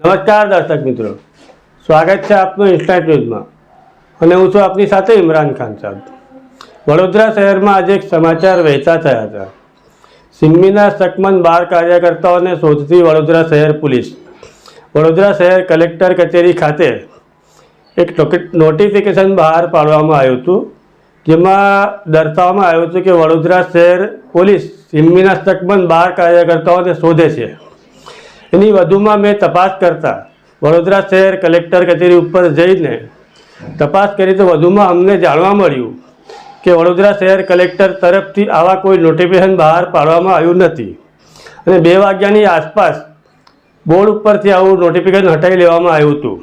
નમસ્કાર દર્શક મિત્રો, સ્વાગત છે આપનું ઇન્સ્ટન્ટ ન્યૂઝમાં અને હું છું આપની સાથે ઇમરાન ખાન સાહેબ. વડોદરા શહેરમાં આજે એક સમાચાર વહેતા થયા હતા. સિમ્મીના શકમન બાર કાર્યકર્તાઓને શોધતી વડોદરા શહેર પોલીસ. વડોદરા શહેર કલેક્ટર કચેરી ખાતે એક નોટિફિકેશન બહાર પાડવામાં આવ્યું હતું, જેમાં દર્શાવવામાં આવ્યું હતું કે વડોદરા શહેર પોલીસ સિમ્મીના શકમન બાર કાર્યકર્તાઓને શોધે છે. એની વધુમાં મેં તપાસ કરતા વડોદરા શહેર કલેક્ટર કચેરી ઉપર જઈને તપાસ કરી તો વધુમાં અમને જાણવા મળ્યું કે વડોદરા શહેર કલેક્ટર તરફથી આવા કોઈ નોટિફિકેશન બહાર પાડવામાં આવ્યું નથી અને 2 વાગ્યાની આસપાસ બોર્ડ ઉપરથી આવું નોટિફિકેશન હટાવી લેવામાં આવ્યું હતું.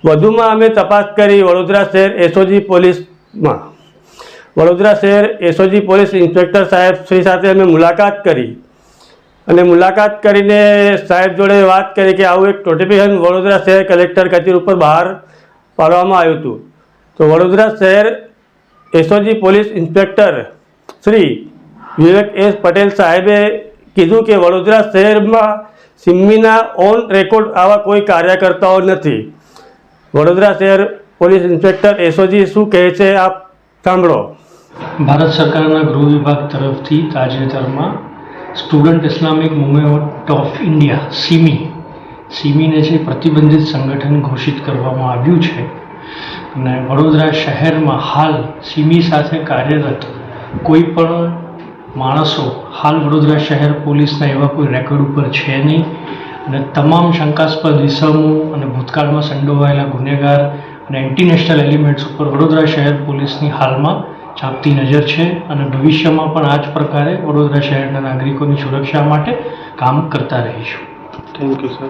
વધુમાં અમે તપાસ કરી વડોદરા શહેર એસઓજી પોલીસમાં. વડોદરા શહેર એસઓજી પોલીસ ઇન્સ્પેક્ટર સાહેબ શ્રી સાથે અમે મુલાકાત કરી અને મુલાકાત કરીને સાહેબ જોડે વાત કરી કે આવું એક નોટિફિકેશન વડોદરા શહેર કલેક્ટર કચેરી ઉપર બહાર પાડવામાં આવ્યું હતું. તો વડોદરા શહેર SOG police inspector Shri Vivek S Patel સાહેબે કીધું કે વડોદરા શહેરમાં સિમ્મીના ઓન રેકોર્ડ આવા કોઈ કાર્યકર્તાઓ નથી. વડોદરા શહેર પોલીસ ઇન્સ્પેક્ટર એસઓજી શું કહે છે આપ સાંભળો. ભારત સરકારના ગૃહ વિભાગ તરફથી તાજેતરમાં student Islamic movement of India સિમીને જે પ્રતિબંધિત સંગઠન ઘોષિત કરવામાં આવ્યું છે અને વડોદરા શહેરમાં હાલ સિમી સાથે કાર્યરત કોઈ પણ માણસો હાલ વડોદરા શહેર પોલીસના એવા કોઈ રેકોર્ડ ઉપર છે નહીં અને તમામ શંકાસ્પદ ઇસમો અને ભૂતકાળમાં સંડોવાયેલા ગુનેગાર અને એન્ટી નેશનલ એલિમેન્ટ્સ ઉપર વડોદરા શહેર પોલીસની હાલમાં ચાંપતી નજર છે અને ભવિષ્યમાં પણ આ જ પ્રકારે વડોદરા શહેરના નાગરિકોની સુરક્ષા માટે કામ કરતા રહીશું. Thank you sir.